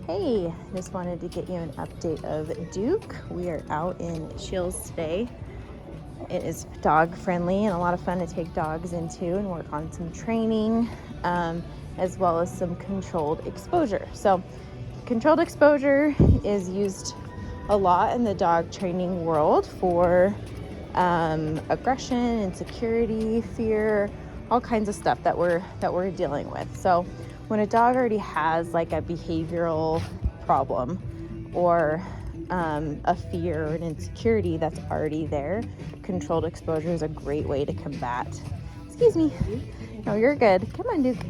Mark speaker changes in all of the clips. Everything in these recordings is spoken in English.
Speaker 1: Hey, just wanted to get you an update of Duke. We are out in Shields today. It is dog friendly and a lot of fun to take dogs into and work on some training, as well as some controlled exposure. So controlled exposure is used a lot in the dog training world for aggression, insecurity, fear, all kinds of stuff that we're dealing with. So when a dog already has like a behavioral problem or a fear or an insecurity that's already there, controlled exposure is a great way to combat. Excuse me. No, you're good. Come on, Duke.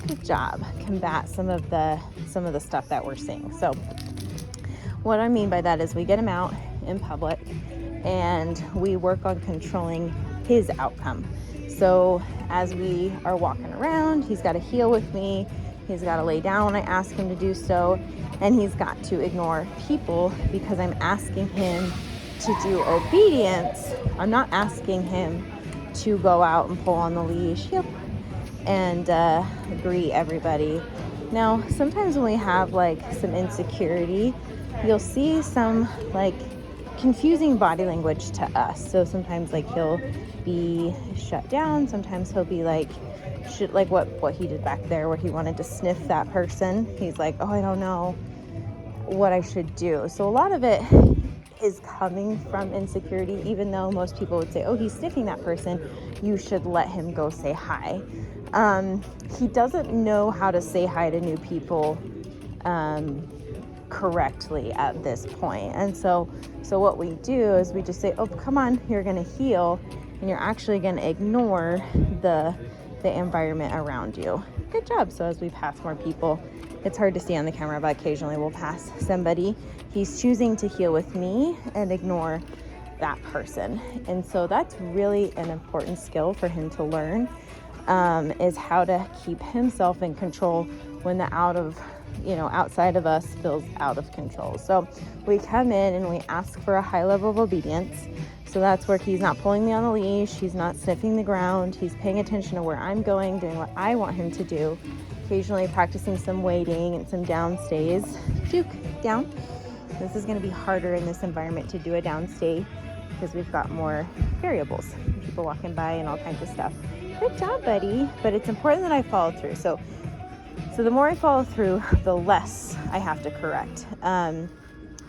Speaker 1: Good job. Combat some of the stuff that we're seeing. So what I mean by that is we get him out in public and we work on controlling his outcome. So as we are walking around, he's got to heel with me. He's got to lay down when I ask him to do so. And he's got to ignore people because I'm asking him to do obedience. I'm not asking him to go out and pull on the leash and greet everybody. Now, sometimes when we have like some insecurity, you'll see some like confusing body language to us. So sometimes like he'll be shut down. Sometimes he'll be like what he did back there where he wanted to sniff that person. He's like, oh, I don't know what I should do. So a lot of it is coming from insecurity, even though most people would say, oh, he's sniffing that person, you should let him go say hi. He doesn't know how to say hi to new people correctly at this point. And so what we do is we just say, oh, come on, you're going to heel, and you're actually going to ignore the environment around you. Good job. So as we pass more people, it's hard to see on the camera, but occasionally we'll pass somebody. He's choosing to heel with me and ignore that person. And so that's really an important skill for him to learn, is how to keep himself in control when the outside of us feels out of control. So we come in and we ask for a high level of obedience. So that's where he's not pulling me on the leash, he's not sniffing the ground, he's paying attention to where I'm going, doing what I want him to do, occasionally practicing some waiting and some down stays. Duke, down. This is going to be harder in this environment to do a down stay because we've got more variables, people walking by and all kinds of stuff. Good job, buddy. But it's important that I follow through. So the more I follow through, the less I have to correct.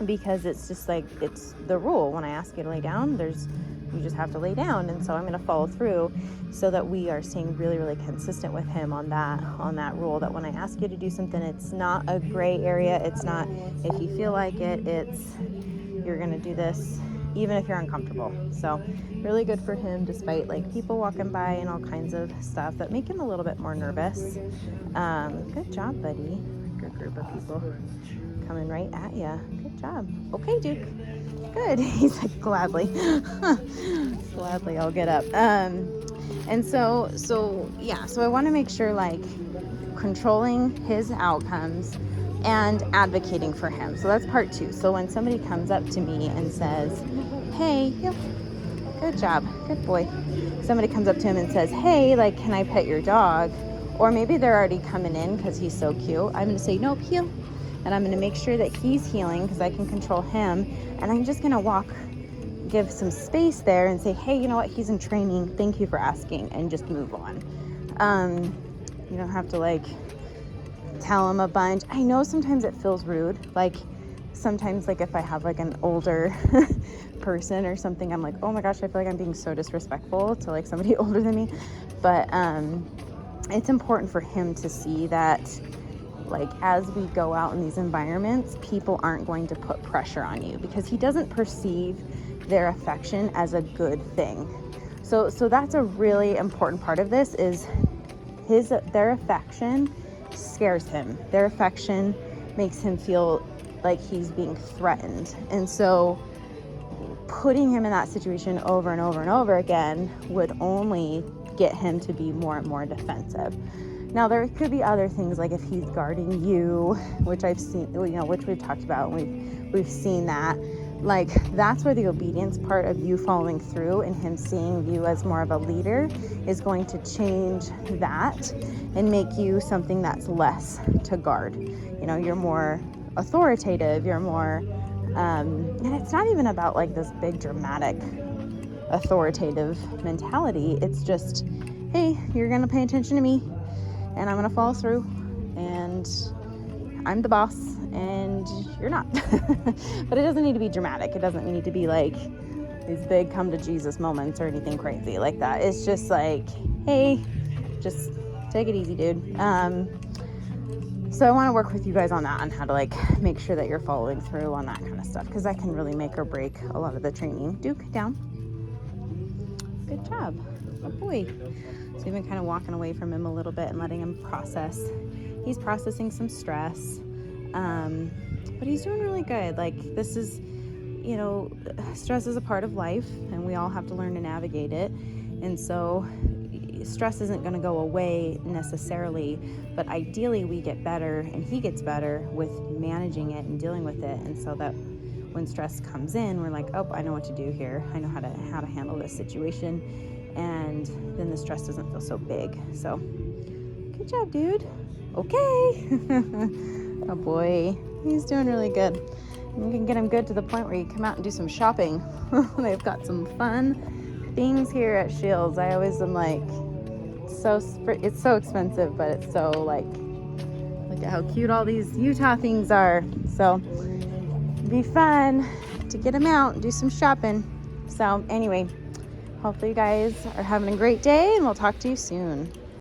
Speaker 1: Because it's just like, it's the rule. When I ask you to lay down, you just have to lay down. And so I'm going to follow through so that we are staying really, really consistent with him on that rule, that when I ask you to do something, it's not a gray area. It's not, if you feel like it, it's, you're going to do this, even if you're uncomfortable. So really good for him, despite like people walking by and all kinds of stuff that make him a little bit more nervous. Good job, buddy. Good group of people coming right at you. Good job. Okay, Duke. Good. He's like, gladly. Gladly, I'll get up. And so I want to make sure like controlling his outcomes and advocating for him. So that's part 2. So when somebody comes up to me and says, hey, good job, good boy. Somebody comes up to him and says, hey, like, can I pet your dog? Or maybe they're already coming in because he's so cute. I'm going to say, nope, heel. And I'm going to make sure that he's healing because I can control him. And I'm just going to give some space there and say, hey, you know what? He's in training. Thank you for asking. And just move on. You don't have to like tell him a bunch. I know sometimes it feels rude. Like sometimes like if I have like an older person or something, I'm like, oh my gosh, I feel like I'm being so disrespectful to like somebody older than me. But it's important for him to see that like as we go out in these environments, people aren't going to put pressure on you because he doesn't perceive their affection as a good thing. So that's a really important part of this is their affection scares him. Their affection makes him feel like he's being threatened. And so putting him in that situation over and over and over again would only get him to be more and more defensive. Now there could be other things like if he's guarding you, which I've seen, which we've talked about, we've seen that. Like, that's where the obedience part of you following through and him seeing you as more of a leader is going to change that and make you something that's less to guard. You know, you're more authoritative, you're more, and it's not even about like this big dramatic authoritative mentality. It's just, hey, you're going to pay attention to me and I'm going to follow through, and I'm the boss and you're not. But it doesn't need to be dramatic. It doesn't need to be like these big come to Jesus moments or anything crazy like that. It's just like, hey, just take it easy, dude. So I want to work with you guys on that, on how to like make sure that you're following through on that kind of stuff, because that can really make or break a lot of the training. Duke, down. Good job. Good boy. So we've been kind of walking away from him a little bit and letting him process. He's processing some stress, but he's doing really good. Like, this is, you know, stress is a part of life and we all have to learn to navigate it. And so stress isn't going to go away necessarily, but ideally we get better and he gets better with managing it and dealing with it. And so that when stress comes in, we're like, oh, I know what to do here. I know how to handle this situation. And then the stress doesn't feel so big. So good job, dude. Okay. Oh boy, he's doing really good. You can get him good to the point where you come out and do some shopping. They've got some fun things here at Shields. I always am like, it's so expensive, but it's so like, look at how cute all these Utah things are. So it'd be fun to get him out and do some shopping. So anyway, hopefully you guys are having a great day and we'll talk to you soon.